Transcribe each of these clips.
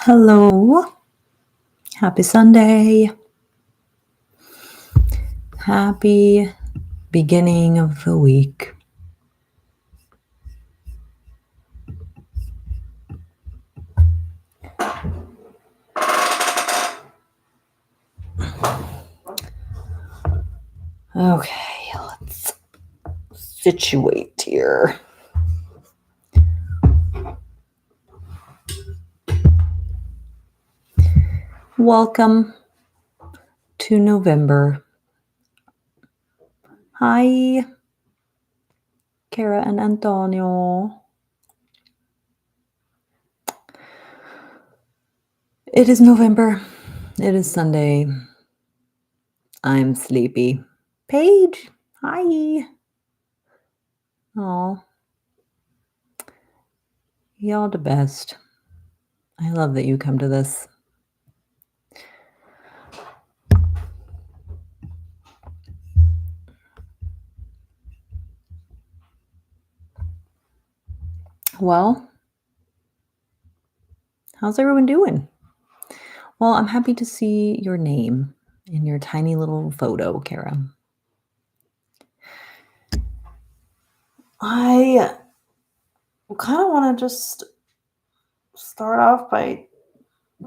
Hello. Happy Sunday. Happy beginning of the week. Okay, let's situate here. Welcome to November. Hi, Kara and Antonio. It is November. It is Sunday. I'm sleepy. Paige, hi. Oh, y'all the best. I love that you come to this. Well, how's everyone doing? Well, I'm happy to see your name in your tiny little photo, Kara. I kind of want to just start off by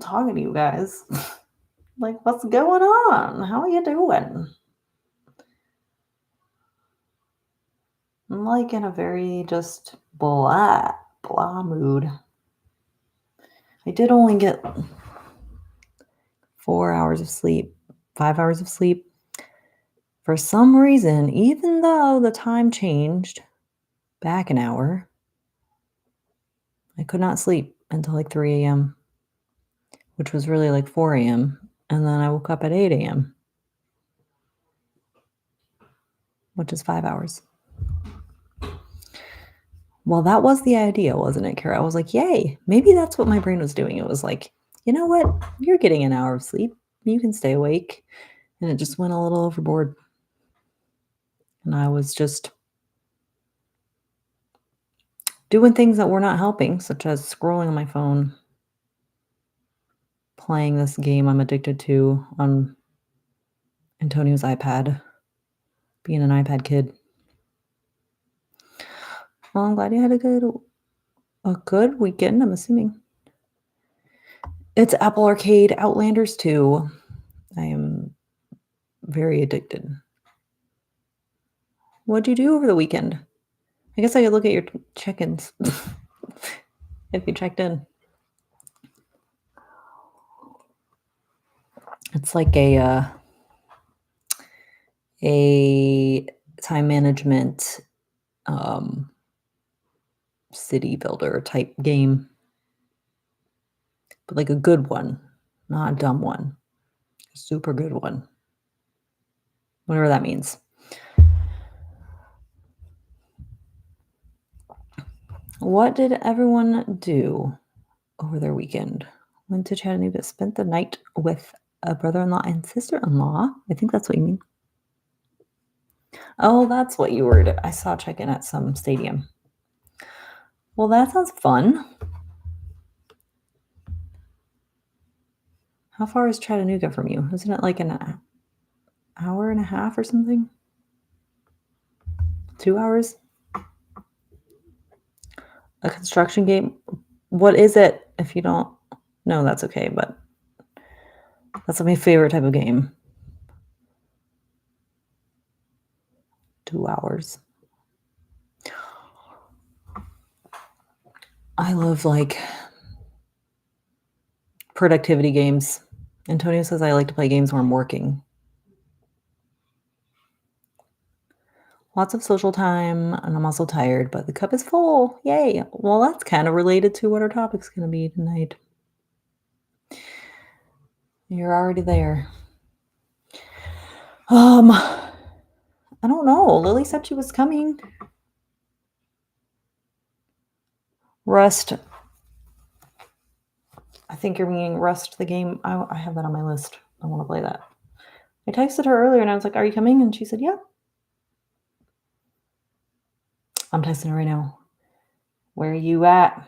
talking to you guys. Like, what's going on? How are you doing? I'm like in a very just blah mood. I did only get 4 hours of sleep, 5 hours of sleep. For some reason, even though the time changed back an hour, I could not sleep until like 3 a.m., which was really like 4 a.m. And then I woke up at 8 a.m., which is 5 hours. Well, that was the idea, wasn't it, Kara? I was like, yay, maybe that's what my brain was doing. It was like, you know what? You're getting an hour of sleep. You can stay awake. And it just went a little overboard. And I was just doing things that were not helping, such as scrolling on my phone, playing this game I'm addicted to on Antonio's iPad, being an iPad kid. Well, I'm glad you had a good weekend, I'm assuming. It's Apple Arcade Outlanders 2. I am very addicted. What'd you do over the weekend? I guess I could look at your check-ins if you checked in. It's like a time management city builder type game, but like a good one, not a dumb one. A super good one. Whatever that means. What did everyone do over their weekend? Went to Chattanooga, spent the night with a brother-in-law and sister-in-law. I think that's what you mean. Oh, that's what you were. I saw check-in at some stadium. Well, that sounds fun. How far is Chattanooga from you? Isn't it like an hour and a half or something? 2 hours? A construction game? What is it? If you don't know, that's okay, but that's my favorite type of game. 2 hours. I love like productivity games. Antonio says I like to play games where I'm working. Lots of social time, and I'm also tired, but the cup is full. Yay. Well, that's kind of related to what our topic's going to be tonight. You're already there. I don't know. Lily said she was coming. Rust. I think you're meaning Rust, the game. I have that on my list. I want to play that. I texted her earlier and I was like, are you coming? And she said, yeah. I'm texting her right now. Where are you at?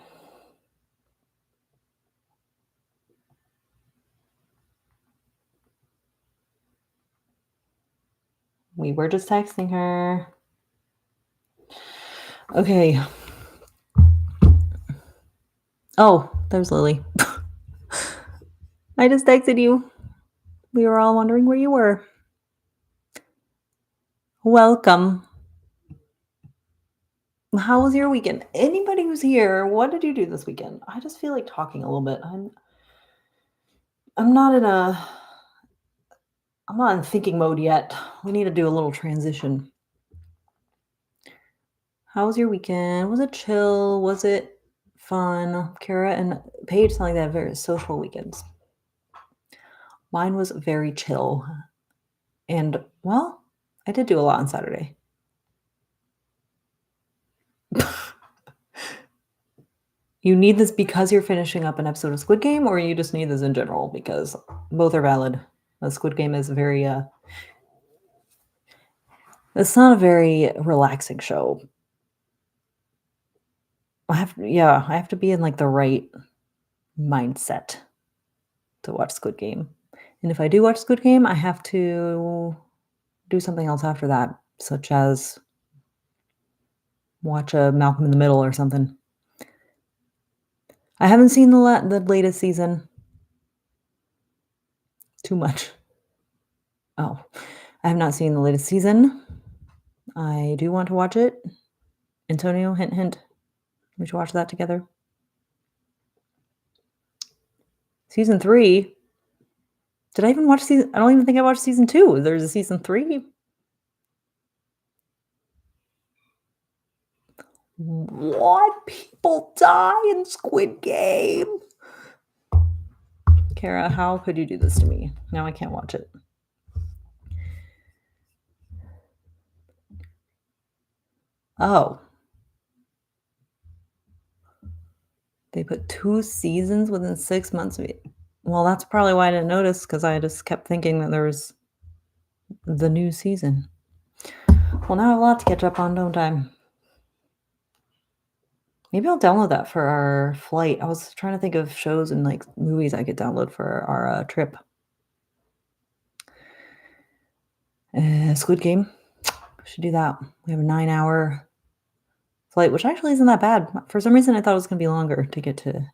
We were just texting her. Okay. Oh, there's Lily. I just texted you. We were all wondering where you were. Welcome. How was your weekend? Anybody who's here, what did you do this weekend? I just feel like talking a little bit. I'm not in thinking mode yet. We need to do a little transition. How was your weekend? Was it chill? Was it fun? Kara and Paige sound like they have very social weekends. Mine was very chill. And, well, I did do a lot on Saturday. You need this because you're finishing up an episode of Squid Game, or you just need this in general? Because both are valid. The Squid Game is very, it's not a very relaxing show. I have to be in, like, the right mindset to watch Squid Game. And if I do watch Squid Game, I have to do something else after that, such as watch a Malcolm in the Middle or something. I haven't seen the latest season. Too much. Oh, I have not seen the latest season. I do want to watch it. Antonio, hint, hint. We should watch that together. Season 3. Did I even watch season? I don't even think I watched season 2. There's a season 3. What? People die in Squid Game? Kara, how could you do this to me? Now I can't watch it. Oh. They put 2 seasons within 6 months. Well, that's probably why I didn't notice, because I just kept thinking that there was the new season. Well, now I have a lot to catch up on, don't I? Maybe I'll download that for our flight. I was trying to think of shows and, like, movies I could download for our trip. Squid Game. Should do that. We have a 9-hour flight, which actually isn't that bad. For some reason, I thought it was going to be longer to get to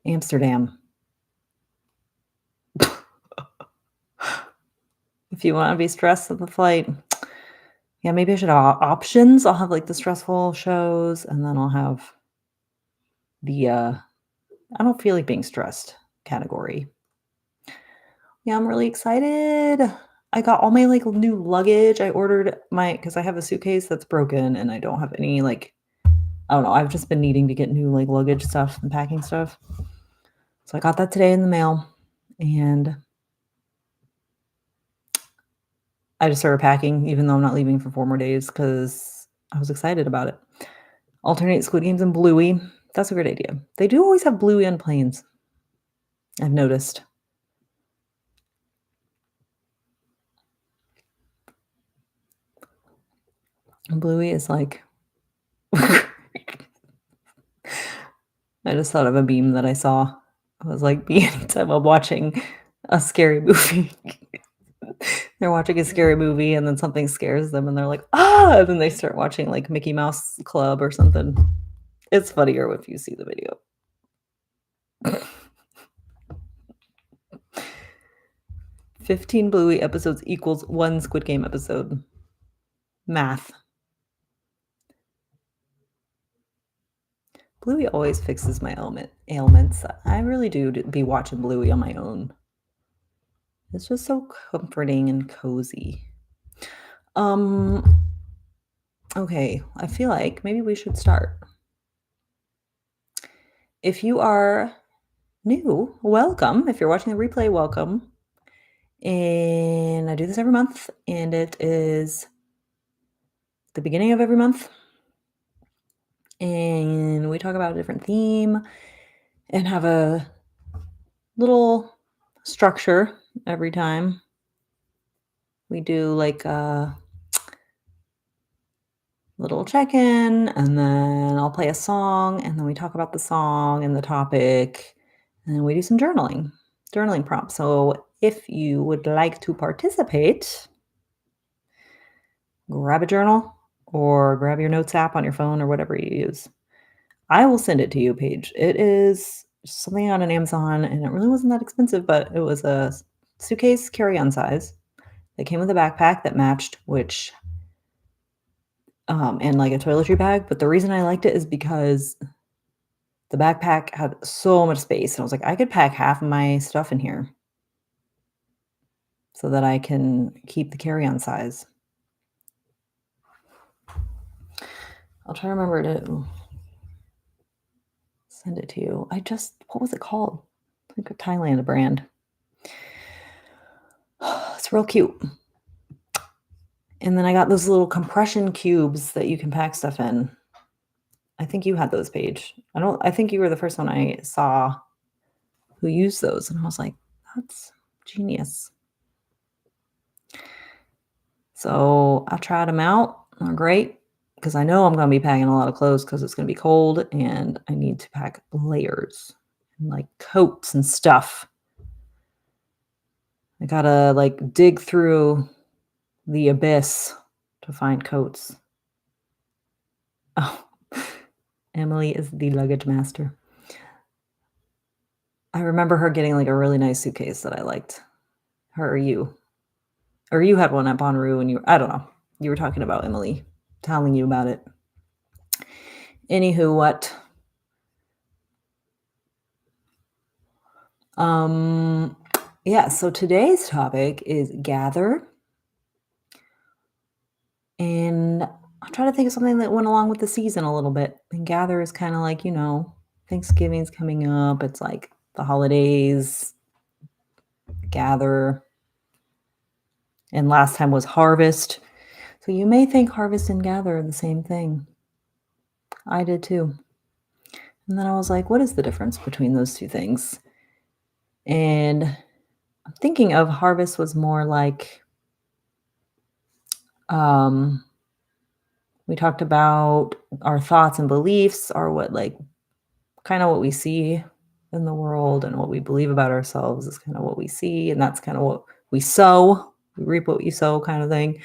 Amsterdam. If you want to be stressed on the flight, yeah, maybe I should have options. I'll have, like, the stressful shows, and then I'll have the I don't feel like being stressed category. Yeah, I'm really excited. I got all my, like, new luggage. I ordered because I have a suitcase that's broken and I don't have any, like, I don't know. I've just been needing to get new, like, luggage stuff and packing stuff. So I got that today in the mail, and I just started packing, even though I'm not leaving for 4 more days, because I was excited about it. Alternate Squid Games and Bluey. That's a great idea. They do always have Bluey on planes, I've noticed. And Bluey is like I just thought of a meme that I saw. I was like, anytime I'm watching a scary movie, they're watching a scary movie and then something scares them and they're like, ah! And then they start watching, like, Mickey Mouse Club or something. It's funnier if you see the video. 15 Bluey episodes equals 1 Squid Game episode. Math. Bluey always fixes my ailments. I really do be watching Bluey on my own. It's just so comforting and cozy. Okay, I feel like maybe we should start. If you are new, welcome. If you're watching the replay, welcome. And I do this every month, and it is the beginning of every month. And we talk about a different theme and have a little structure every time. We do, like, a little check-in, and then I'll play a song, and then we talk about the song and the topic, and then we do some journaling prompts. So if you would like to participate, grab a journal or grab your notes app on your phone or whatever you use. I will send it to you, Paige. It is something on an Amazon, and it really wasn't that expensive, but it was a suitcase carry-on size. It came with a backpack that matched, which and like a toiletry bag. But the reason I liked it is because the backpack had so much space, and I was like, I could pack half of my stuff in here so that I can keep the carry-on size. I'll try to remember to send it to you. What was it called? I think a Thailand brand. It's real cute. And then I got those little compression cubes that you can pack stuff in. I think you had those, Paige. I think you were the first one I saw who used those. And I was like, that's genius. So I tried them out. They're great because I know I'm going to be packing a lot of clothes because it's going to be cold and I need to pack layers and like coats and stuff. I got to like dig through the abyss to find coats. Oh, Emily is the luggage master. I remember her getting like a really nice suitcase that I liked. Her or you. Or you had one at Bonnaroo and I don't know. You were talking about Emily, telling you about it. Anywho, what? Yeah, so today's topic is gather. And I'll try to think of something that went along with the season a little bit. And gather is kind of like, Thanksgiving's coming up. It's like the holidays, gather. And last time was harvest. So you may think harvest and gather are the same thing. I did too. And then I was like, what is the difference between those two things? And I'm thinking of harvest was more like, we talked about our thoughts and beliefs are kind of what we see in the world, and what we believe about ourselves is kind of what we see. And that's kind of what we sow. We reap what you sow kind of thing.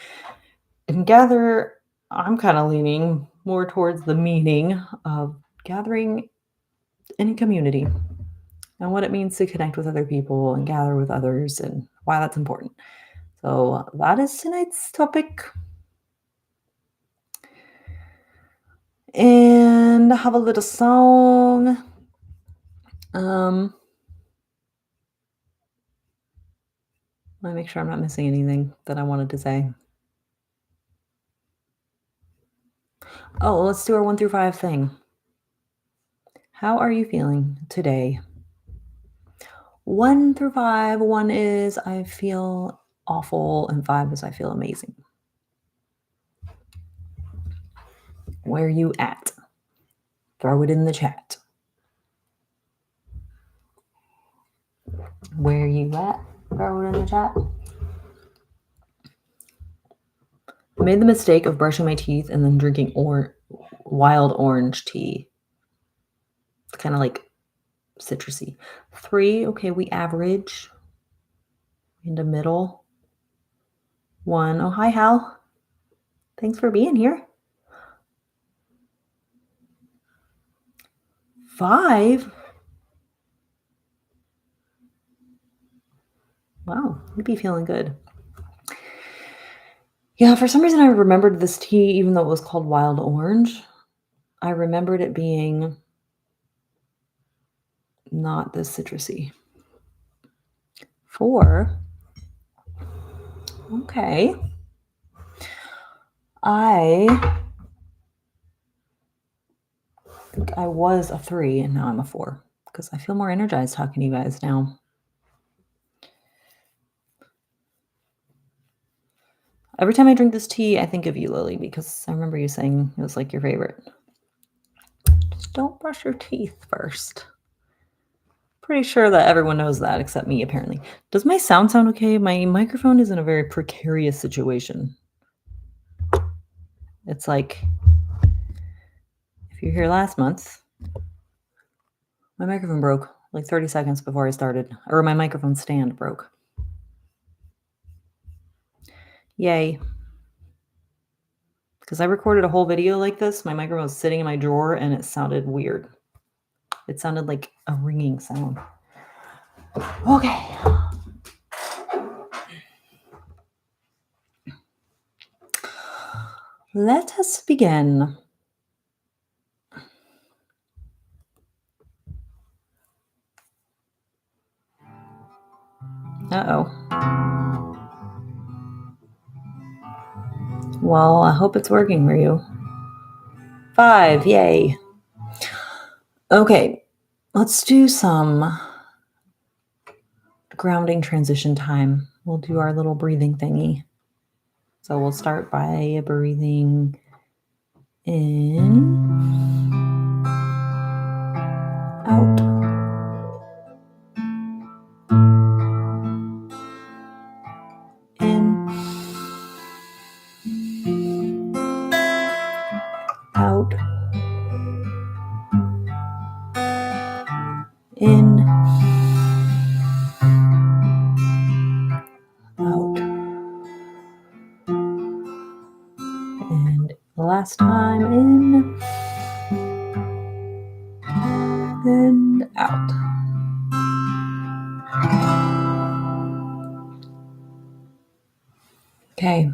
And gather, I'm kind of leaning more towards the meaning of gathering in a community and what it means to connect with other people and gather with others and why that's important. So that is tonight's topic. And I have a little song. Let me make sure I'm not missing anything that I wanted to say. Oh, let's do our 1 through 5 thing. How are you feeling today? 1 through 5. 1 is I feel awful, and 5 is I feel amazing. Where are you at? Throw it in the chat. Where are you at? Throw it in the chat. I made the mistake of brushing my teeth and then drinking wild orange tea. It's kind of like citrusy. 3, okay, we average. In the middle. 1, oh, hi, Hal. Thanks for being here. 5. Wow, you'd be feeling good. Yeah, for some reason I remembered this tea, even though it was called wild orange. I remembered it being not this citrusy. 4. Okay. I think I was a 3 and now I'm a 4 because I feel more energized talking to you guys now. Every time I drink this tea, I think of you, Lily, because I remember you saying it was like your favorite. Just don't brush your teeth first. Pretty sure that everyone knows that except me, apparently. Does my sound okay? My microphone is in a very precarious situation. It's like, if you're here last month, my microphone broke like 30 seconds before I started, or my microphone stand broke. Yay. because I recorded a whole video like this. My microphone was sitting in my drawer and it sounded weird. It sounded like a ringing sound. Okay. Let us begin. Uh-oh. Well, I hope it's working for you. 5, yay. Okay, let's do some grounding transition time. We'll do our little breathing thingy. So we'll start by breathing in, out, in, out, in, out, and the last time in and out. Okay,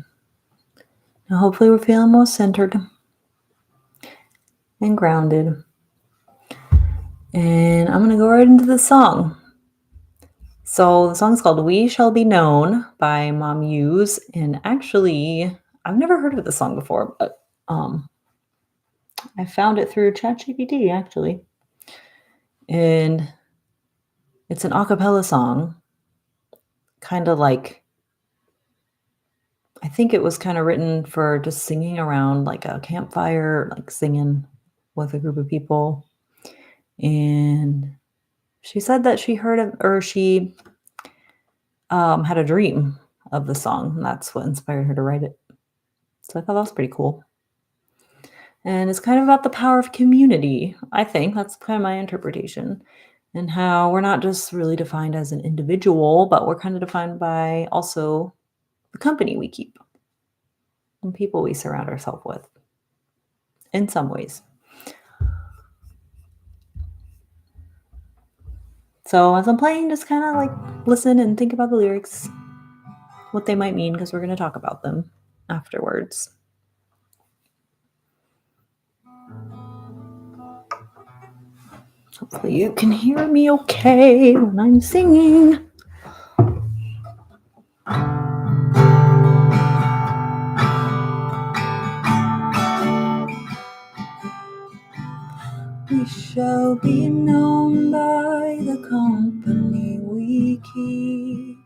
now hopefully we're feeling more centered and grounded. And I'm going to go right into the song. So the song is called We Shall Be Known by Mom Muse. And actually, I've never heard of this song before, but I found it through ChatGPT, actually. And it's an a cappella song, kind of like, I think it was kind of written for just singing around like a campfire, like singing with a group of people. And she said that she heard of, or she had a dream of the song, and that's what inspired her to write it. So I thought that was pretty cool. And it's kind of about the power of community, I think. That's kind of my interpretation. And how we're not just really defined as an individual, but we're kind of defined by also the company we keep and people we surround ourselves with in some ways. So as I'm playing, just kind of like listen and think about the lyrics, what they might mean, because we're going to talk about them afterwards. Hopefully you can hear me okay when I'm singing. We shall be known by the company we keep,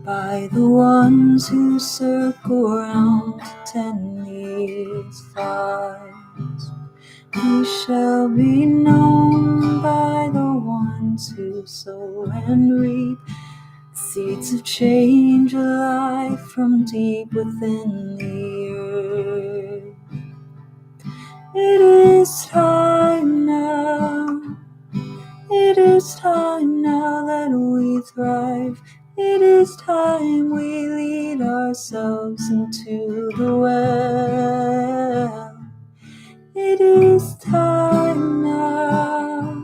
by the ones who circle around to tend these fires. We shall be known by the ones who sow and reap seeds of change alive from deep within the earth. It is time now. It is time now that we thrive. It is time we lead ourselves into the well. It is time now.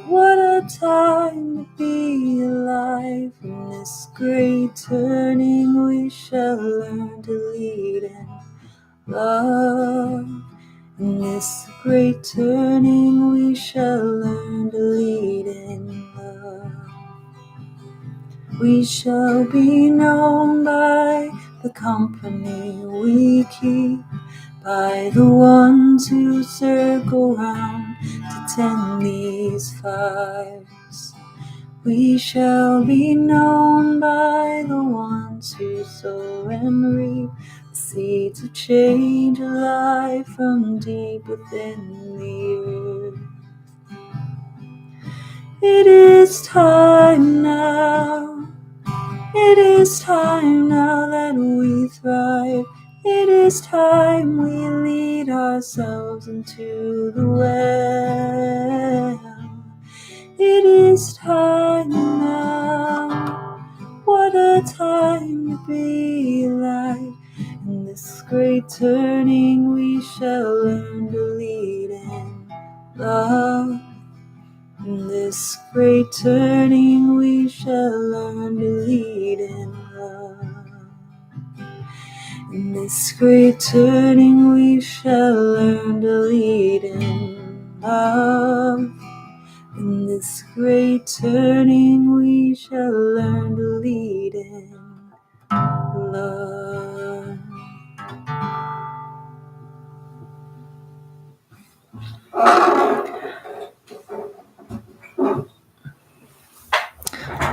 What a time to be alive. In this great turning we shall learn to lead in love. In this great turning we shall learn to lead in love. We shall be known by the company we keep, by the ones who circle round to tend these fires. We shall be known by the ones who sow and reap seeds of change alive from deep within the earth. It is time now. It is time now that we thrive. It is time we lead ourselves into the well. It is time now. What a time to be alive. In this great great turning we shall learn to lead in love. In this great turning we shall learn to lead in love. In this great turning we shall learn to lead in love. In this great turning we shall learn to lead in love.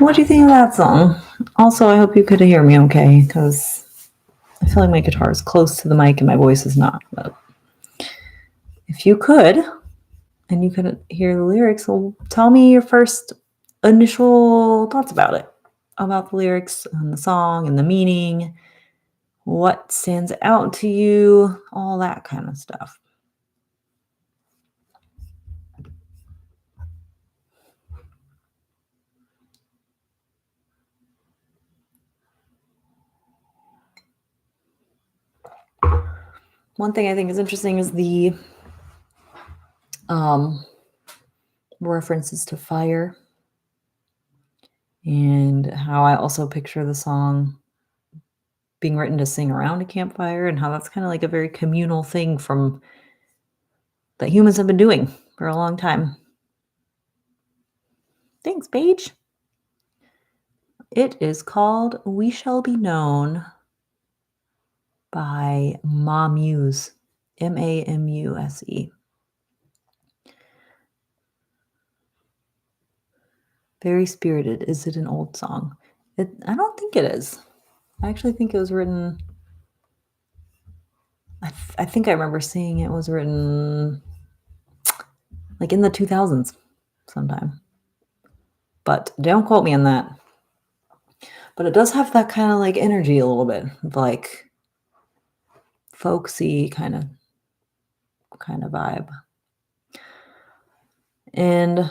What do you think of that song? Also, I hope you could hear me okay, because I feel like my guitar is close to the mic and my voice is not. But if you could, and you could hear the lyrics, well, tell me your first initial thoughts about it, about the lyrics and the song and the meaning, what stands out to you, all that kind of stuff. One thing I think is interesting is the references to fire, and how I also picture the song being written to sing around a campfire, and how that's kind of like a very communal thing from that humans have been doing for a long time. Thanks, Paige. It is called We Shall Be Known by Mamuse, Mamuse. Very spirited. Is it an old song? I don't think it is. I actually think it was written, I think I remember seeing it was written like in the 2000s sometime. But don't quote me on that. But it does have that kind of like energy a little bit, like folksy kind of vibe. And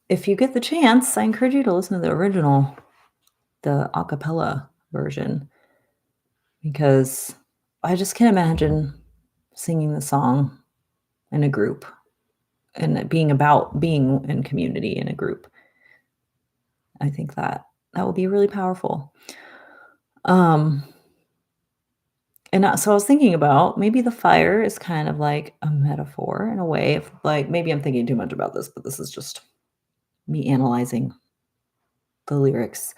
if you get the chance, I encourage you to listen to the original, the a cappella version, because I just can't imagine singing the song in a group and it being about being in community in a group. I think that will be really powerful. And so I was thinking about maybe the fire is kind of like a metaphor in a way. If, like, maybe I'm thinking too much about this, but this is just me analyzing the lyrics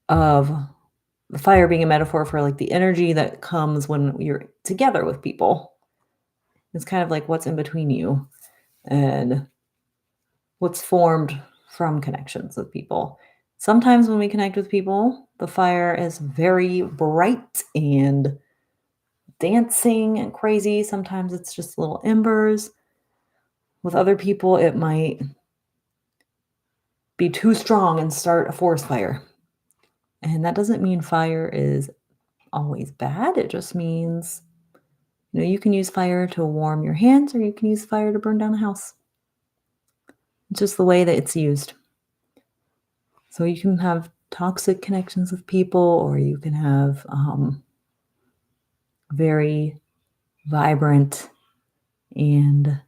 of the fire being a metaphor for like the energy that comes when you're together with people. It's kind of like what's in between you and what's formed from connections with people. Sometimes when we connect with people, the fire is very bright and dancing and crazy. Sometimes it's just little embers. With other people, it might be too strong and start a forest fire. And that doesn't mean fire is always bad. It just means, you can use fire to warm your hands, or you can use fire to burn down a house. It's just the way that it's used. So you can have toxic connections with people, or you can have very vibrant and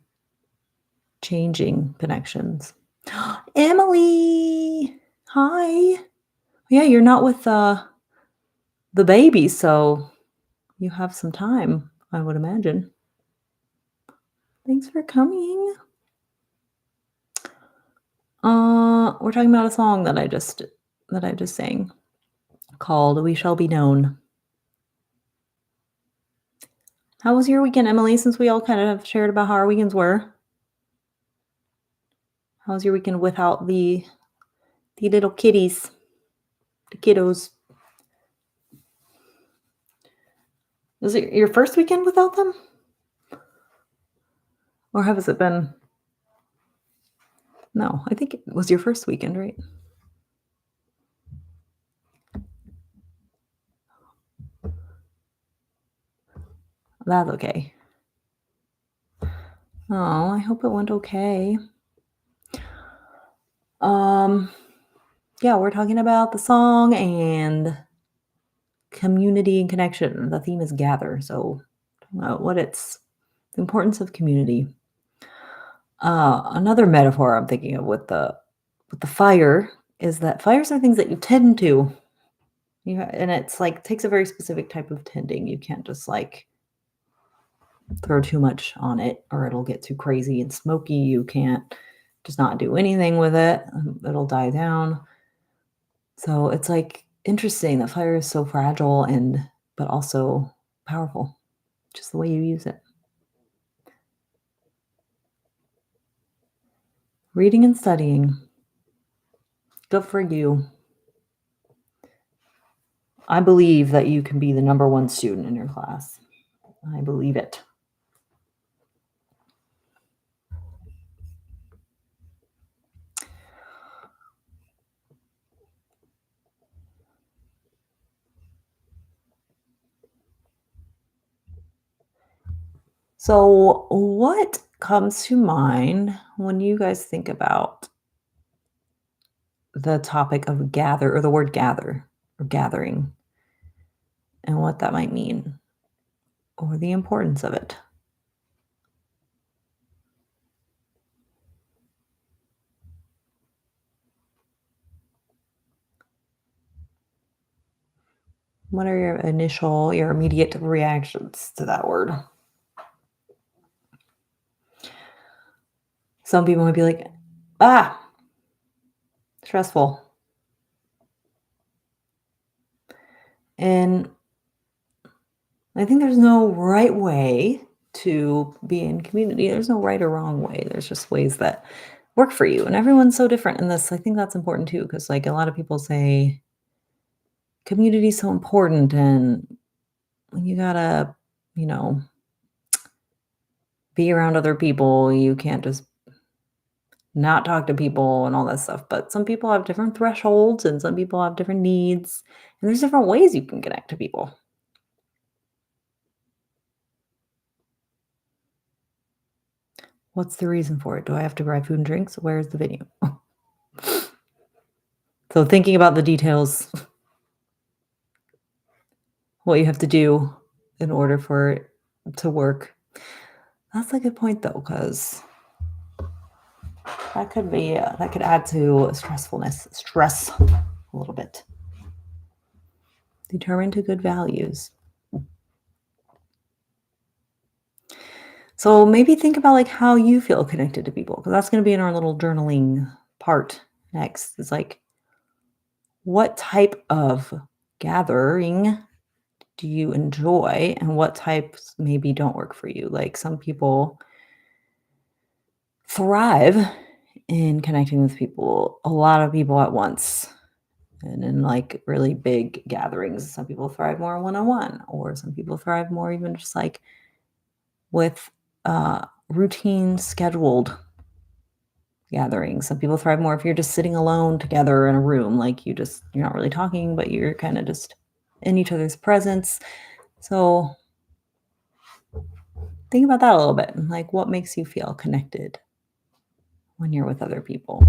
changing connections. Emily, hi. Yeah, you're not with the baby, so you have some time, I would imagine. Thanks for coming. We're talking about a song that I just sang called We Shall Be Known. How was your weekend, Emily, since we all kind of shared about how our weekends were? How was your weekend without the little kitties, the kiddos? Was it your first weekend without them? Or has it been? No, I think it was your first weekend, right? That's okay. Oh, I hope it went okay. Yeah, we're talking about the song and community and connection. The theme is gather, so what it's the importance of community. Another metaphor I'm thinking of with the fire is that fires are things that you tend to. And it's like takes a very specific type of tending. You can't just like throw too much on it or it'll get too crazy and smoky. You can't just not do anything with it. It'll die down. So it's like interesting that fire is so fragile and but also powerful, just the way you use it. Reading and studying. Good for you. I believe that you can be the number one student in your class. I believe it. So, what comes to mind when you guys think about the topic of gather or the word gather or gathering and what that might mean or the importance of it? What are your immediate reactions to that word? Some people might be like, ah, stressful. And I think there's no right way to be in community. There's no right or wrong way. There's just ways that work for you. And everyone's so different in this. I think that's important too, because like a lot of people say community is so important and you gotta, you know, be around other people. You can't just not talk to people and all that stuff. But some people have different thresholds and some people have different needs. And there's different ways you can connect to people. What's the reason for it? Do I have to buy food and drinks? Where's the venue? So thinking about the details, what you have to do in order for it to work. That's a good point though, because that could be that could add to stress a little bit. Determine to good values. So maybe think about like how you feel connected to people, because that's going to be in our little journaling part next. It's like, what type of gathering do you enjoy and what types maybe don't work for you? Like some people thrive in connecting with people, a lot of people at once. And in like really big gatherings, some people thrive more one-on-one, or some people thrive more even just like with routine scheduled gatherings. Some people thrive more if you're just sitting alone together in a room, like you're not really talking, but you're kind of just in each other's presence. So think about that a little bit. Like what makes you feel connected when you're with other people?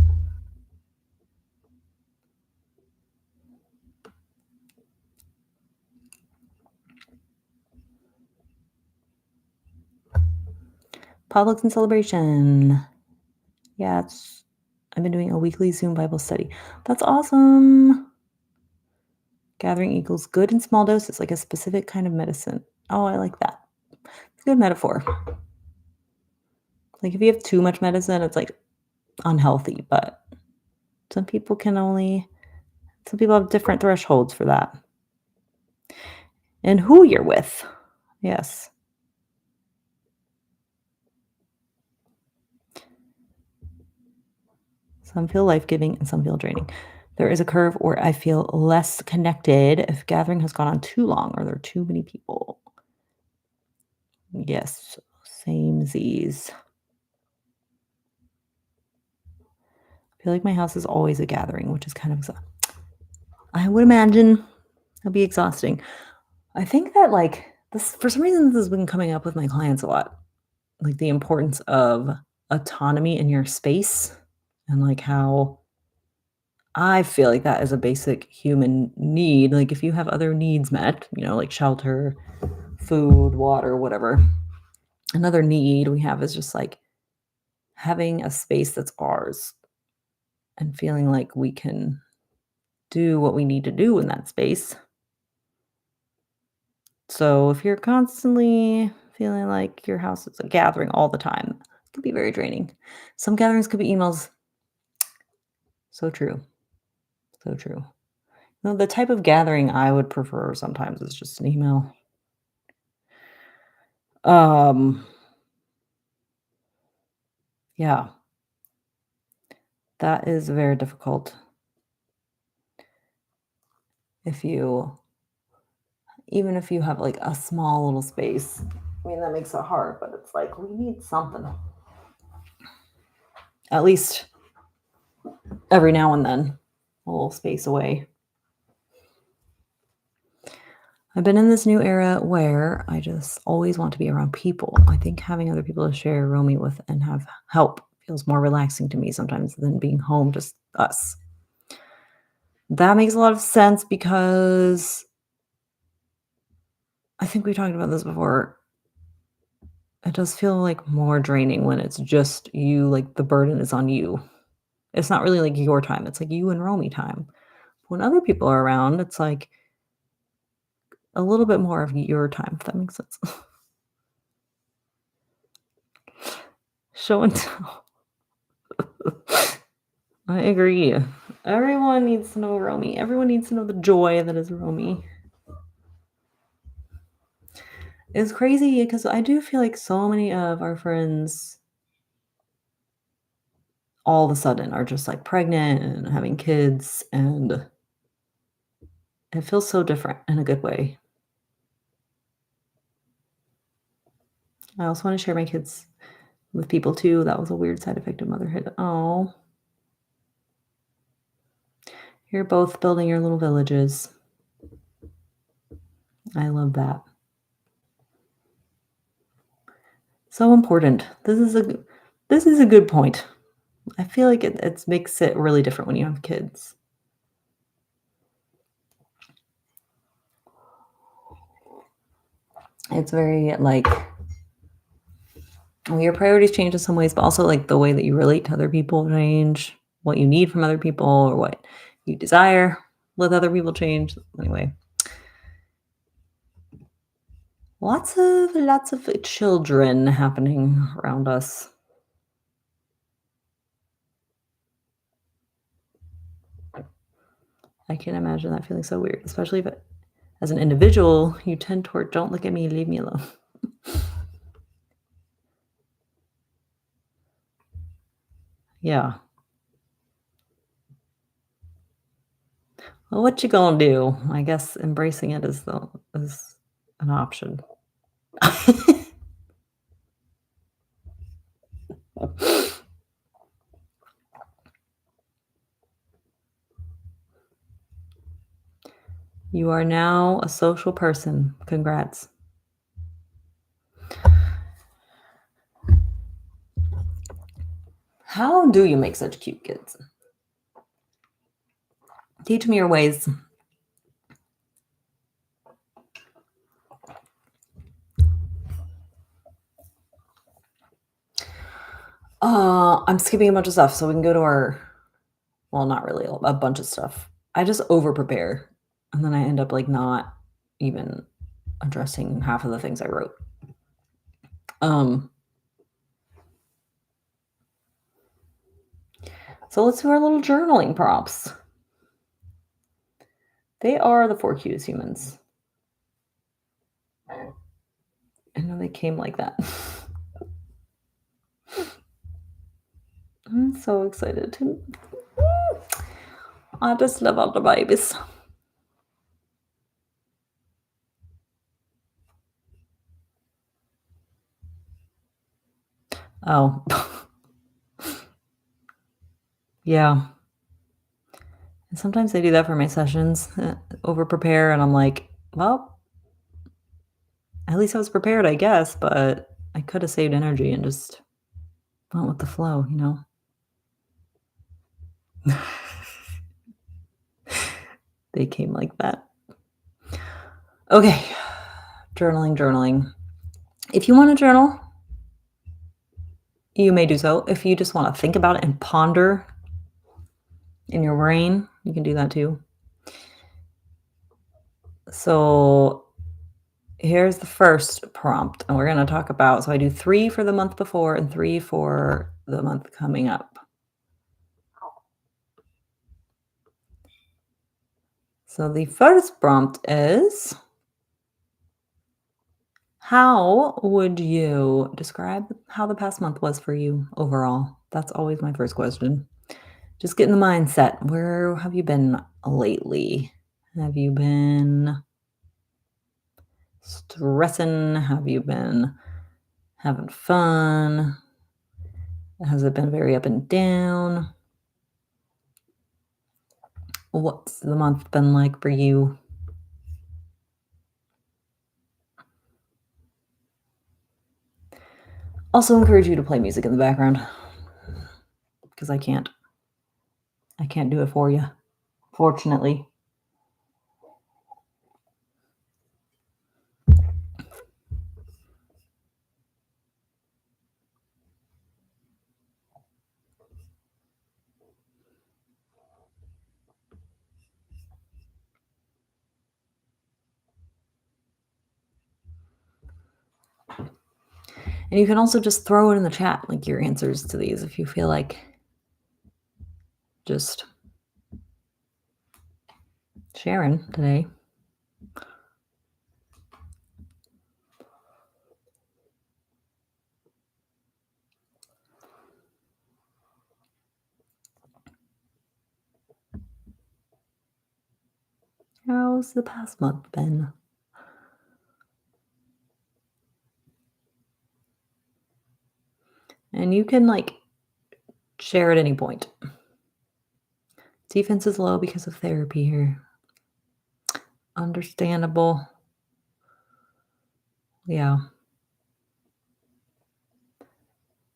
Potlucks and celebration. Yeah, I've been doing a weekly Zoom Bible study. That's awesome. Gathering equals good in small doses, like a specific kind of medicine. Oh, I like that. It's a good metaphor. Like if you have too much medicine, it's like unhealthy, but some people have different thresholds for that. And who you're with. Yes. Some feel life-giving and some feel draining. There is a curve where I feel less connected if gathering has gone on too long or there are too many people. Yes, same Z's. I feel like my house is always a gathering, which is kind of I would imagine it'll be exhausting. I think that like this for some reason this has been coming up with my clients a lot. Like the importance of autonomy in your space and like how I feel like that is a basic human need. Like, if you have other needs met, like shelter, food, water, whatever, another need we have is just like having a space that's ours and feeling like we can do what we need to do in that space. So if you're constantly feeling like your house is a gathering all the time, it can be very draining. Some gatherings could be emails. So true. So true. No, the type of gathering I would prefer sometimes is just an email. Um, yeah, that is very difficult if you even if you have like a small little space. I mean, that makes it hard, but it's like we need something. At least every now and then, a little space away. I've been in this new era where I just always want to be around people. I think having other people to share a roomie with and have help feels more relaxing to me sometimes than being home just us. That makes a lot of sense because I think we talked about this before. It does feel like more draining when it's just you, like the burden is on you. It's not really like your time, it's like you and Romy time. When other people are around, it's like a little bit more of your time, if that makes sense. Show and tell. I agree. Everyone needs to know Romy. Everyone needs to know the joy that is Romy. It's crazy because I do feel like so many of our friends all of a sudden are just like pregnant and having kids, and it feels so different in a good way. I also want to share my kids with people too. That was a weird side effect of motherhood. Oh, you're both building your little villages. I love that. So important. This is a good point. I feel like it makes it really different when you have kids. It's very like well, your priorities change in some ways, but also like the way that you relate to other people change, what you need from other people or what you desire with other people change. Anyway, lots of children happening around us. I can't imagine that feeling so weird, especially if as an individual, you tend toward don't look at me, leave me alone. Yeah. Well, what you gonna do? I guess embracing it is an option. You are now a social person. Congrats. How do you make such cute kids? Teach me your ways. I'm skipping a bunch of stuff so we can go to our well, not really a bunch of stuff. I just over prepare and then I end up like not even addressing half of the things I wrote. Um, so let's do our little journaling prompts. They are the four cutest humans. I know they came like that. I'm so excited to. I just love all the babies. Oh, yeah. And sometimes I do that for my sessions, over prepare, and I'm like, well, at least I was prepared, I guess, but I could have saved energy and just went with the flow, you know? They came like that. Okay. Journaling. If you want to journal, you may do so. If you just want to think about it and ponder in your brain, you can do that too. So here's the first prompt, and we're going to talk about, so I do 3 for the month before and 3 for the month coming up. So the first prompt is, how would you describe how the past month was for you overall? That's always my first question. Just get in the mindset. Where have you been lately? Have you been stressing? Have you been having fun? Has it been very up and down? What's the month been like for you? Also encourage you to play music in the background, because I can't do it for you, fortunately. And you can also just throw it in the chat, like your answers to these, if you feel like just sharing today. How's the past month been? And you can share at any point. Defense is low because of therapy here. Understandable. Yeah.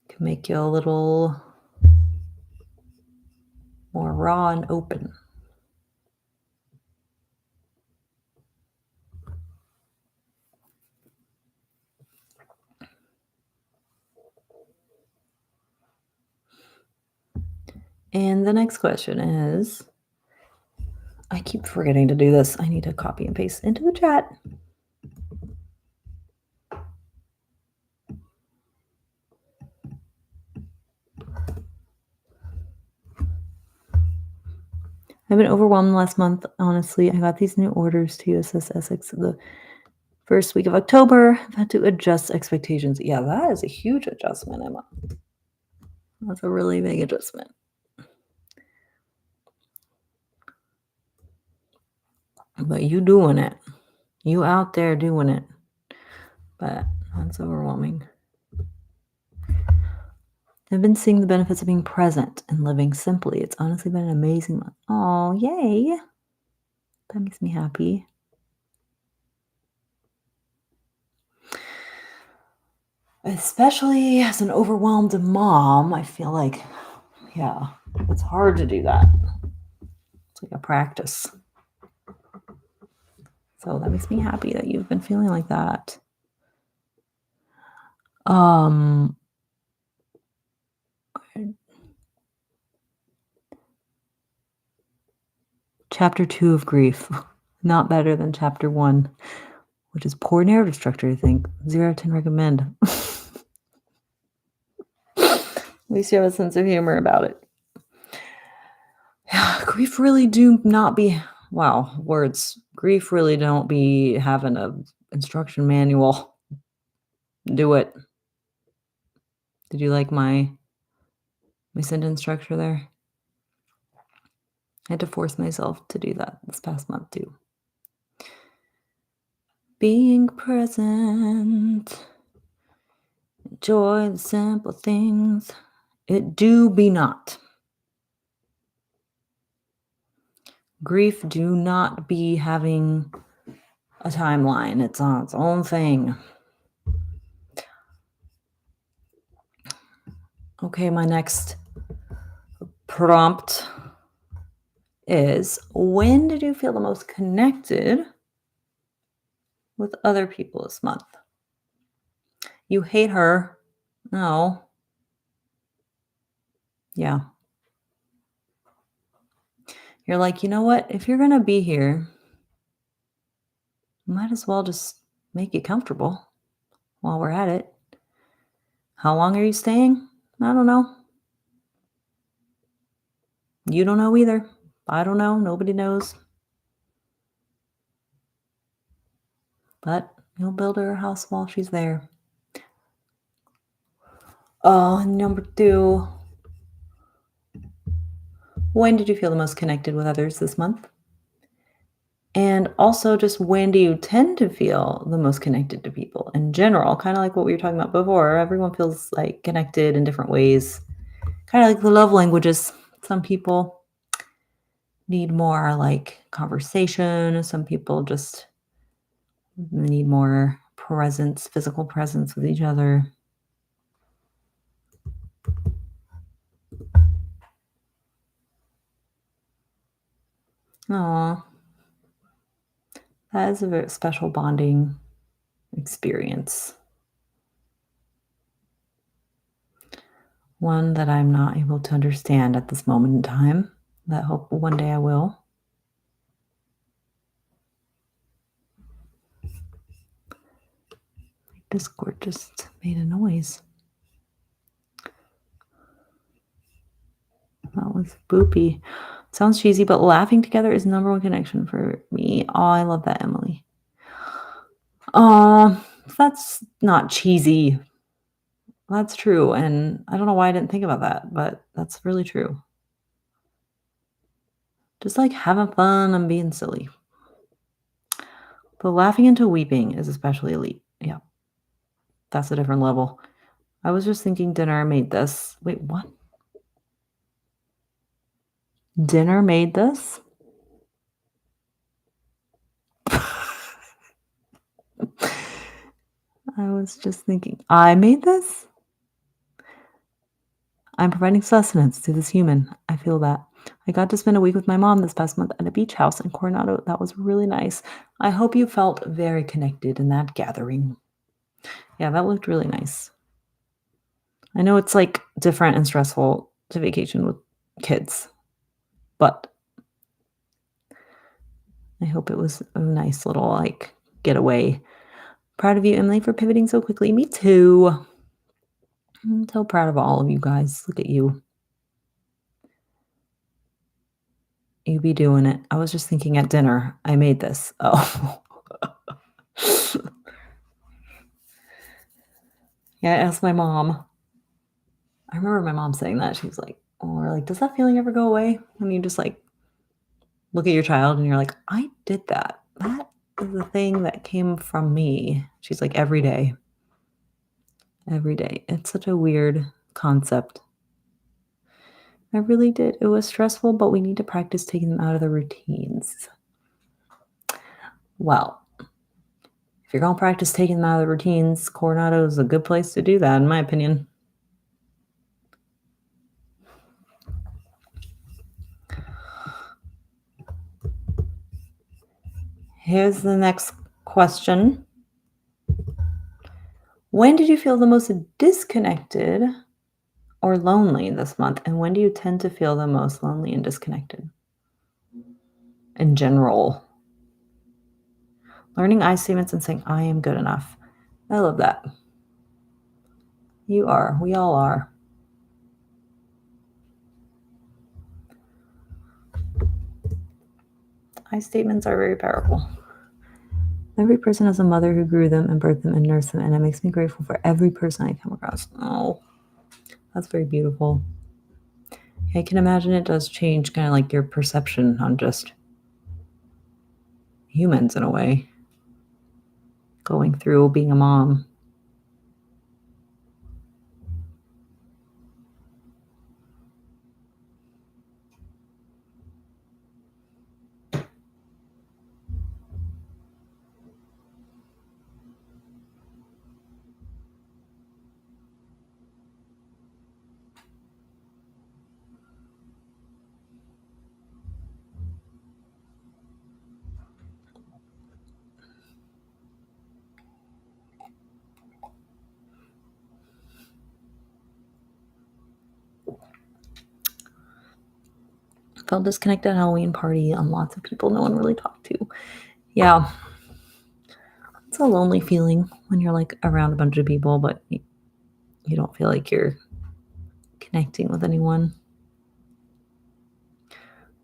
Can make you a little more raw and open. And the next question is, I keep forgetting to do this. I need to copy and paste into the chat. I've been overwhelmed last month, honestly. I got these new orders to USS Essex the first week of October. I've had to adjust expectations. Yeah, that is a huge adjustment, Emma. That's a really big adjustment. But you doing it. You out there doing it. But that's overwhelming. I've been seeing the benefits of being present and living simply. It's honestly been an amazing month. Oh, yay. That makes me happy. Especially as an overwhelmed mom, I feel like, yeah, it's hard to do that. It's like a practice. So that makes me happy that you've been feeling like that. Chapter 2 of grief, not better than chapter 1, which is poor narrative structure, I think. 0 out of 10 recommend. At least you have a sense of humor about it. Yeah, grief really do not be, wow, words. Grief really don't be having a instruction manual. Do it. Did you like my sentence structure there? I had to force myself to do that this past month too. Being present. Enjoy the simple things. It do be not. Grief do not be having a timeline. It's on its own thing. Okay, my next prompt is, when did you feel the most connected with other people this month? You hate her. No. Yeah. You're like, you know what? If you're going to be here, might as well just make it comfortable while we're at it. How long are you staying? I don't know. You don't know either. I don't know. Nobody knows. But you'll build her a house while she's there. Number 2. When did you feel the most connected with others this month? And also, just when do you tend to feel the most connected to people in general? Kind of like what we were talking about before. Everyone feels like connected in different ways. Kind of like the love languages. Some people need more like conversation. Some people just need more presence, physical presence with each other. Aw, that is a very special bonding experience. One that I'm not able to understand at this moment in time. That hope one day I will. Discord just made a noise. That was boopy. Sounds cheesy, but laughing together is number one connection for me. Oh, I love that, Emily. That's not cheesy. That's true. And I don't know why I didn't think about that, but that's really true. Just like having fun and being silly. But laughing into weeping is especially elite. Yeah. That's a different level. I was just thinking dinner made this. Wait, what? Dinner made this? I was just thinking, I made this? I'm providing sustenance to this human. I feel that. I got to spend a week with my mom this past month at a beach house in Coronado. That was really nice. I hope you felt very connected in that gathering. Yeah, that looked really nice. I know it's like different and stressful to vacation with kids, but I hope it was a nice little like getaway. Proud of you, Emily, for pivoting so quickly. Me too. I'm so proud of all of you guys. Look at you. You be doing it. I was just thinking at dinner, I made this. Oh. Yeah, I asked my mom. I remember my mom saying that. She was like, or like, does that feeling ever go away? When you just like look at your child and you're like, I did that. That is the thing that came from me. She's like, every day. Every day. It's such a weird concept. I really did. It was stressful, but we need to practice taking them out of the routines. Well, if you're going to practice taking them out of the routines, Coronado is a good place to do that, in my opinion. Here's the next question. When did you feel the most disconnected or lonely this month? And when do you tend to feel the most lonely and disconnected? In general. Learning I statements and saying, I am good enough. I love that. You are. We all are. I statements are very powerful. Every person has a mother who grew them and birthed them and nursed them, and it makes me grateful for every person I come across. Oh, that's very beautiful. I can imagine it does change kind of like your perception on just humans in a way, going through being a mom. Felt disconnected at Halloween party on lots of people no one really talked to. Yeah. It's a lonely feeling when you're like around a bunch of people, but you don't feel like you're connecting with anyone.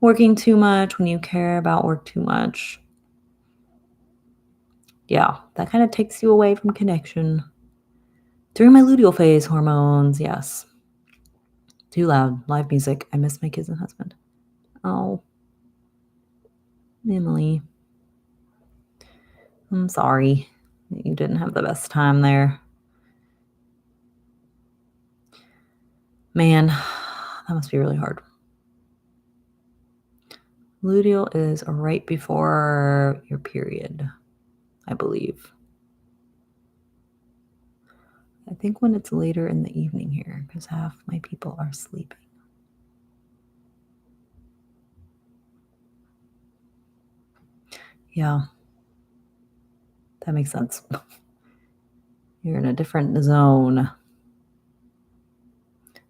Working too much when you care about work too much. Yeah, that kind of takes you away from connection. During my luteal phase, hormones, yes. Too loud, live music. I miss my kids and husband. Oh, Emily. I'm sorry that you didn't have the best time there. Man, that must be really hard. Luteal is right before your period, I believe. I think when it's later in the evening here, because half my people are sleeping. Yeah, that makes sense. You're in a different zone.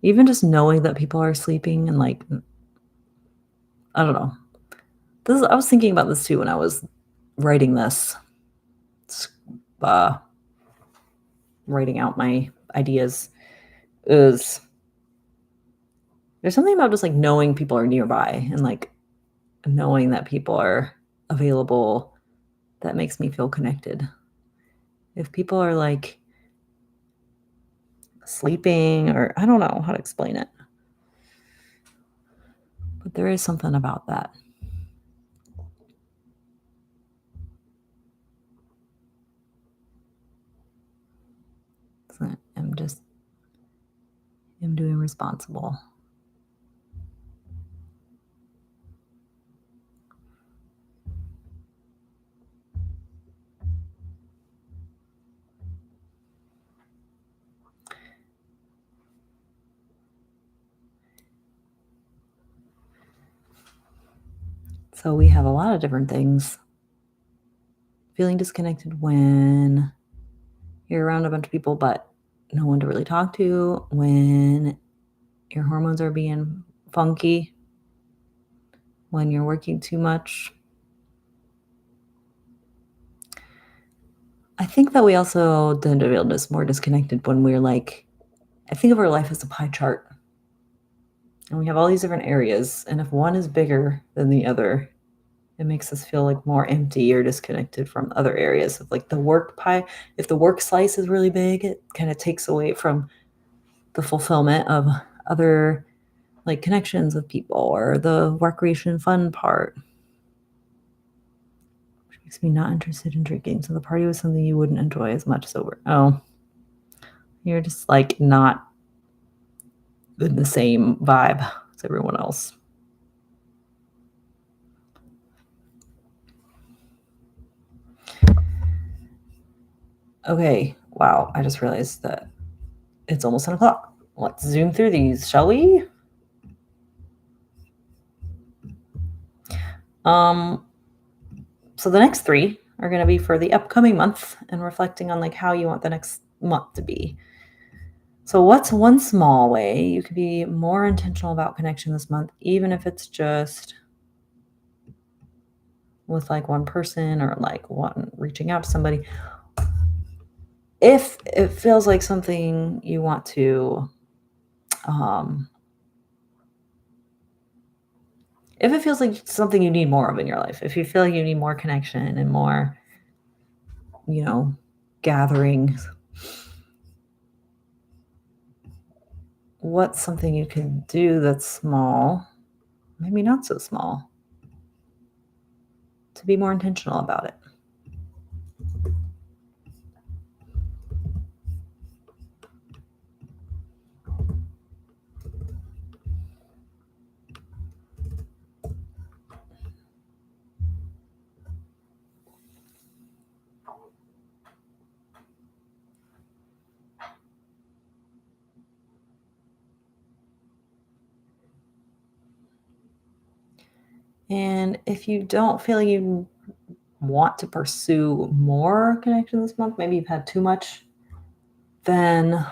Even just knowing that people are sleeping and like, I don't know. I was thinking about this too when I was writing this, writing out my ideas. Is there's something about just like knowing people are nearby and like knowing that people are available that makes me feel connected. If people are like sleeping, or I don't know how to explain it, but there is something about that. So I'm doing responsible. So we have a lot of different things. Feeling disconnected when you're around a bunch of people, but no one to really talk to, when your hormones are being funky, when you're working too much. I think that we also tend to feel just more disconnected when we're like, I think of our life as a pie chart. And we have all these different areas. And if one is bigger than the other, it makes us feel like more empty or disconnected from other areas of like the work pie. If the work slice is really big, it kind of takes away from the fulfillment of other like connections with people or the recreation and fun part. Which makes me not interested in drinking. So the party was something you wouldn't enjoy as much sober. Oh, you're just like not in the same vibe as everyone else. Okay, wow, I just realized that it's almost 10 o'clock. Let's zoom through these, shall we? So the next 3 are going to be for the upcoming month and reflecting on like how you want the next month to be. So what's one small way you could be more intentional about connection this month, even if it's just with like one person or like one reaching out to somebody? If it feels like something you want to, if it feels like something you need more of in your life, if you feel like you need more connection and more, gatherings, what's something you can do that's small, maybe not so small, to be more intentional about it? And if you don't feel like you want to pursue more connection this month, maybe you've had too much, then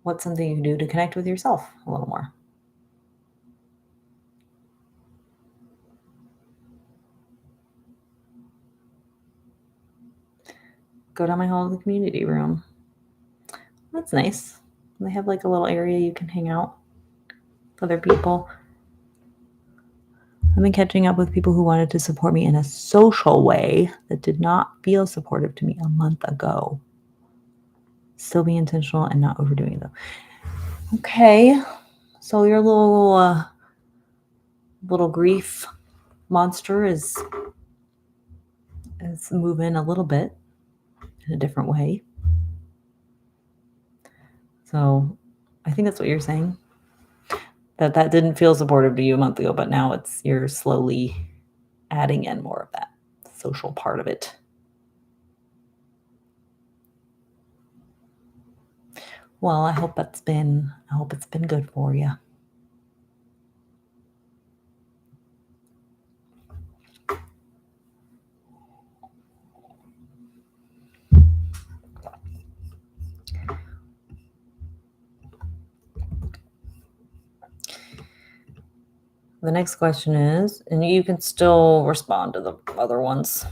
what's something you can do to connect with yourself a little more? go down my hall to the community room. That's nice. They have like a little area you can hang out with other people. I've been catching up with people who wanted to support me in a social way that did not feel supportive to me a month ago. Still be intentional and not overdoing it though. Okay, so your little grief monster is moving a little bit in a different way. So I think that's what you're saying. That didn't feel supportive to you a month ago, but now you're slowly adding in more of that social part of it. Well, I hope it's been good for you. The next question is, and you can still respond to the other ones.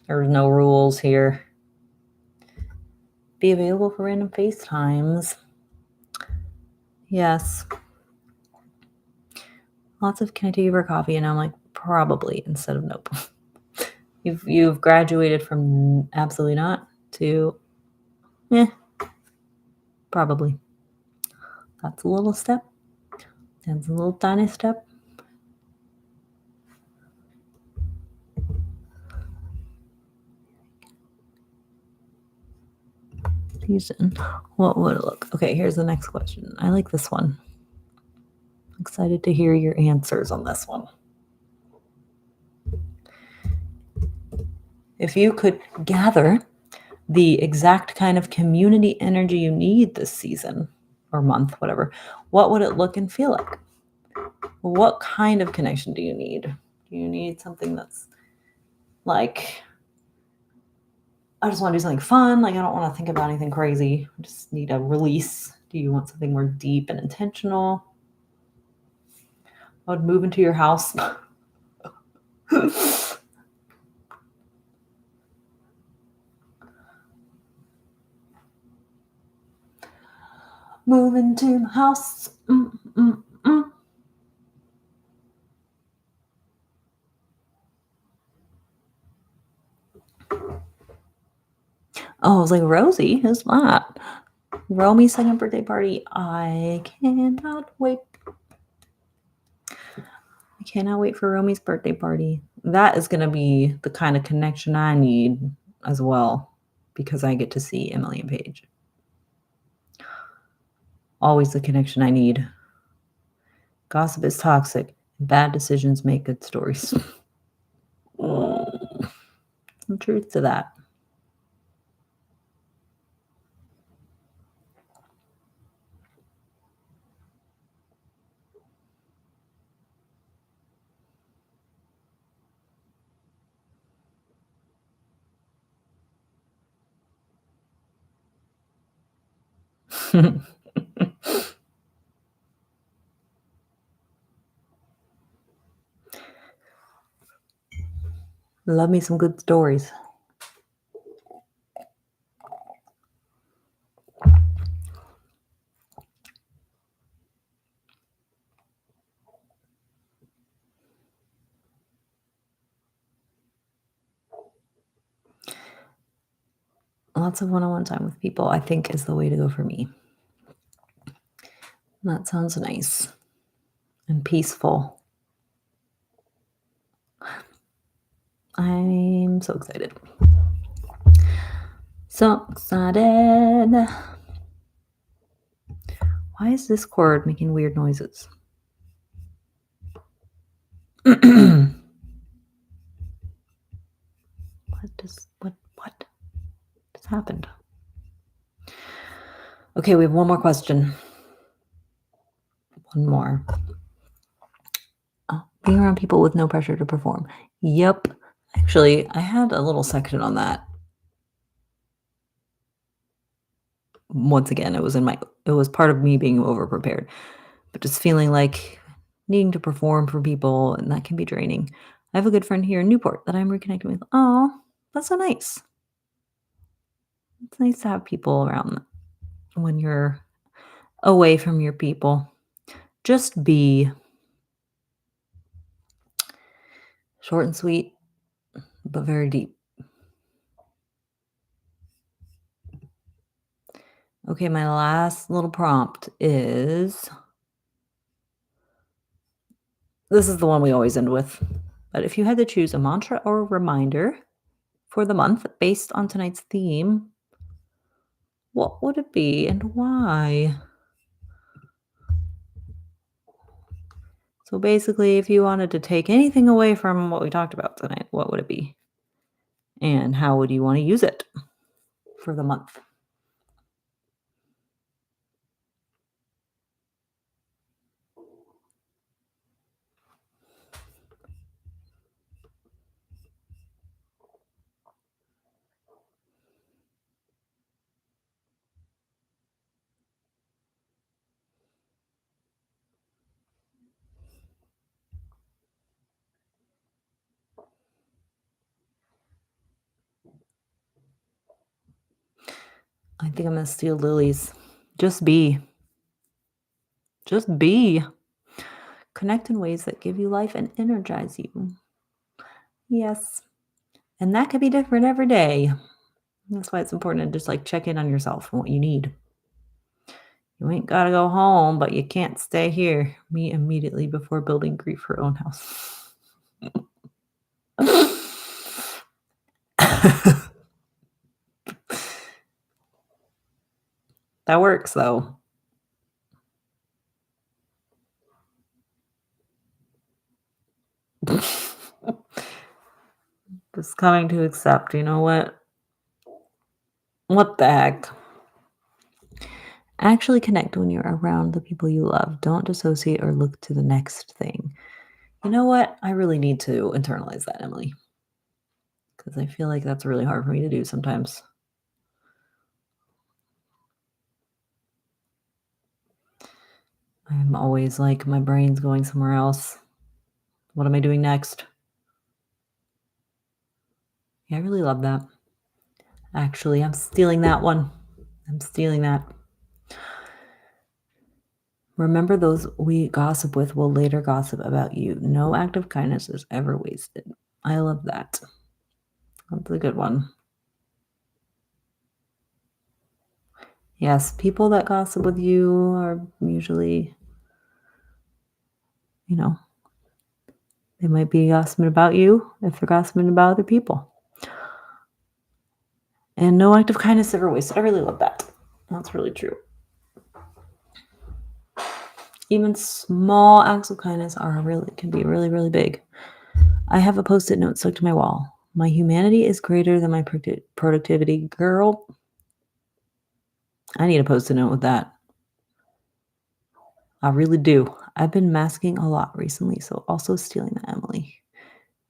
There's no rules here. Be available for random FaceTimes. Yes. Lots of, can I take you for coffee? And I'm like, probably, instead of nope. You've graduated from absolutely not to probably. That's a little step. That's a little tiny step. What would it look? Okay, here's the next question. I like this one. Excited to hear your answers on this one. If you could gather the exact kind of community energy you need this season or month, whatever, what would it look and feel like? What kind of connection do you need? Do you need something that's like, I just want to do something fun. Like, I don't want to think about anything crazy. I just need a release. Do you want something more deep and intentional? I would move into your house. Move into my house. Oh, I was like, Rosie, who's that? Romy's second birthday party. I cannot wait. I cannot wait for Romy's birthday party. That is going to be the kind of connection I need as well, because I get to see Emily and Paige. Always the connection I need. Gossip is toxic. Bad decisions make good stories. Some truth to that. Love me some good stories. Lots of one-on-one time with people, I think, is the way to go for me. That sounds nice and peaceful. I'm so excited. So excited. Why is this cord making weird noises? What just happened? Okay, we have one more question. One more. Being around people with no pressure to perform. Yep. Actually, I had a little section on that. Once again, it was part of me being over-prepared, but just feeling like needing to perform for people, and that can be draining. I have a good friend here in Newport that I'm reconnecting with. Oh, that's so nice. It's nice to have people around when you're away from your people. Just be short and sweet, but very deep. Okay, my last little prompt is this is the one we always end with. But if you had to choose a mantra or a reminder for the month based on tonight's theme, what would it be and why? So basically, if you wanted to take anything away from what we talked about tonight, what would it be? And how would you want to use it for the month? I think I'm going to steal Lily's. Just be. Just be. Connect in ways that give you life and energize you. Yes. And that could be different every day. That's why it's important to just like check in on yourself and what you need. You ain't got to go home, but you can't stay here. Me immediately before building grief her own house. That works though. Just coming to accept, you know what? What the heck? Actually connect when you're around the people you love. Don't dissociate or look to the next thing. You know what? I really need to internalize that, Emily. Because I feel like that's really hard for me to do sometimes. I'm always like, my brain's going somewhere else. What am I doing next? Yeah, I really love that. Actually, I'm stealing that one. I'm stealing that. Remember, those we gossip with will later gossip about you. No act of kindness is ever wasted. I love that. That's a good one. Yes, people that gossip with you are usually, you know, they might be gossiping about you if they're gossiping about other people. And no act of kindness ever wasted. I really love that. That's really true. Even small acts of kindness can be really, really big. I have a post-it note stuck to my wall. My humanity is greater than my productivity. Girl, I need a post-it note with that. I really do. I've been masking a lot recently, so also stealing that, Emily.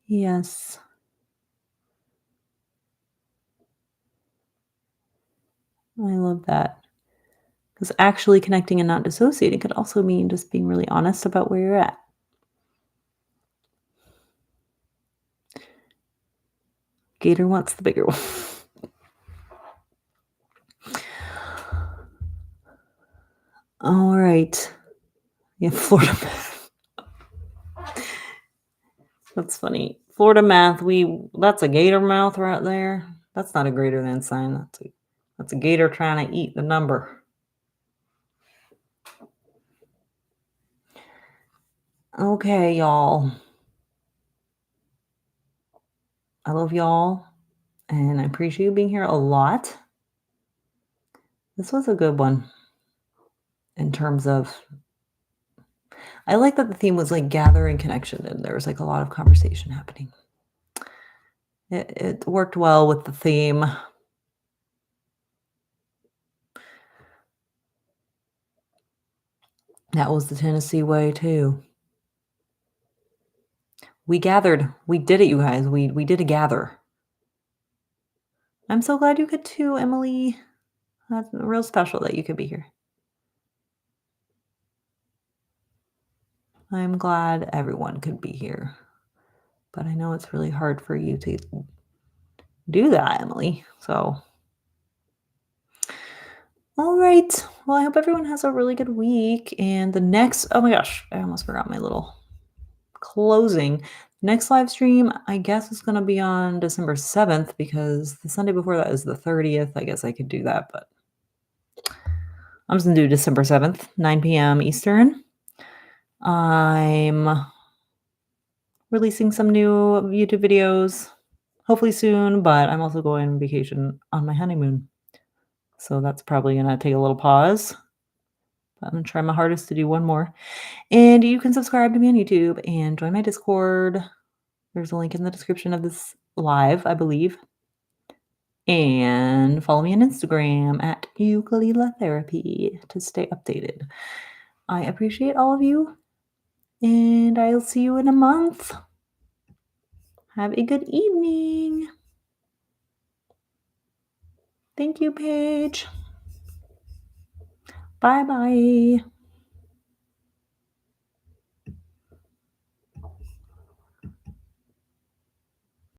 Yes. I love that. Because actually connecting and not dissociating could also mean just being really honest about where you're at. Gator wants the bigger one. All right. Yeah, Florida math. That's funny. Florida math, that's a gator mouth right there. That's not a greater than sign. That's a gator trying to eat the number. Okay, y'all. I love y'all, and I appreciate you being here a lot. This was a good one in terms of, I like that the theme was like gathering connection, and there was like a lot of conversation happening. It worked well with the theme. That was the Tennessee way too. We gathered. We did it, you guys. We did a gather. I'm so glad you could too, Emily. That's real special that you could be here. I'm glad everyone could be here. But I know it's really hard for you to do that, Emily. So All right. Well, I hope everyone has a really good week. And the next, oh my gosh, I almost forgot my little closing. Next live stream, I guess, is going to be on December 7th because the Sunday before that is the 30th. I guess I could do that, but I'm just going to do December 7th, 9 p.m. Eastern. I'm releasing some new YouTube videos hopefully soon, but I'm also going on vacation on my honeymoon. So that's probably going to take a little pause. But I'm going to try my hardest to do one more. And you can subscribe to me on YouTube and join my Discord. There's a link in the description of this live, I believe. And follow me on Instagram at Uku-Lela Therapy to stay updated. I appreciate all of you, and I'll see you in a month. Have a good evening. Thank you, Paige. Bye-bye.